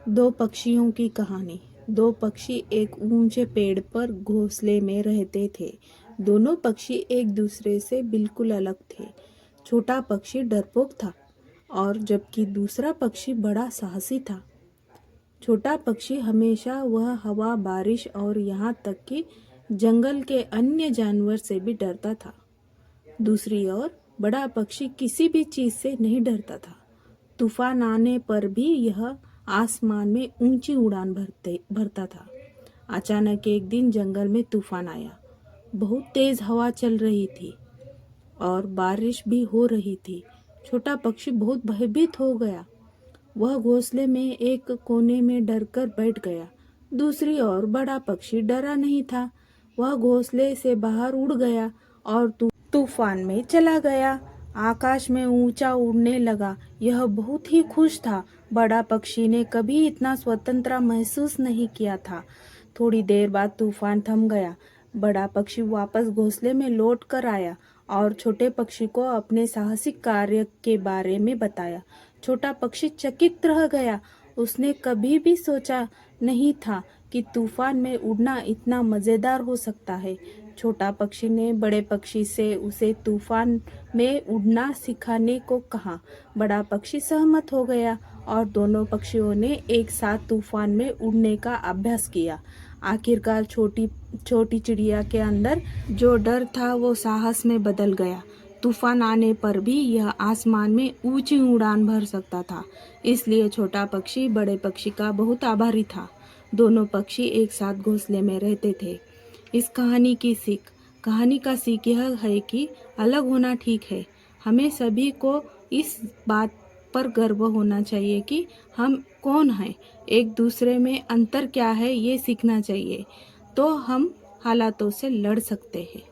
दो पक्षियों की कहानी। दो पक्षी एक ऊंचे पेड़ पर घोंसले में रहते थे। दोनों पक्षी एक दूसरे से बिल्कुल अलग थे। छोटा पक्षी डरपोक था और जबकि दूसरा पक्षी बड़ा साहसी था। छोटा पक्षी हमेशा वह हवा, बारिश और यहाँ तक कि जंगल के अन्य जानवर से भी डरता था। दूसरी ओर बड़ा पक्षी किसी भी चीज से नहीं डरता था। तूफान आने पर भी यह आसमान में ऊंची उड़ान भरता था। अचानक एक दिन जंगल में तूफान आया। बहुत तेज हवा चल रही थी और बारिश भी हो रही थी। छोटा पक्षी बहुत भयभीत हो गया। वह घोंसले में एक कोने में डरकर बैठ गया। दूसरी ओर बड़ा पक्षी डरा नहीं था। वह घोंसले से बाहर उड़ गया और तूफान में चला गया। आकाश में ऊंचा उड़ने लगा। यह बहुत ही खुश था। बड़ा पक्षी ने कभी इतना स्वतंत्र महसूस नहीं किया था। थोड़ी देर बाद तूफान थम गया। बड़ा पक्षी वापस घोंसले में लौट कर आया और छोटे पक्षी को अपने साहसिक कार्य के बारे में बताया। छोटा पक्षी चकित रह गया। उसने कभी भी सोचा नहीं था कि तूफान में उड़ना इतना मजेदार हो सकता है। छोटा पक्षी ने बड़े पक्षी से उसे तूफान में उड़ना सिखाने को कहा। बड़ा पक्षी सहमत हो गया और दोनों पक्षियों ने एक साथ तूफान में उड़ने का अभ्यास किया। आखिरकार छोटी चिड़िया के अंदर जो डर था वो साहस में बदल गया। तूफान आने पर भी यह आसमान में ऊंची उड़ान भर सकता था। इसलिए छोटा पक्षी बड़े पक्षी का बहुत आभारी था। दोनों पक्षी एक साथ घोंसले में रहते थे। इस कहानी का सीख यह है कि अलग होना ठीक है। हमें सभी को इस बात पर गर्व होना चाहिए कि हम कौन हैं, एक दूसरे में अंतर क्या है ये सीखना चाहिए, तो हम हालातों से लड़ सकते हैं।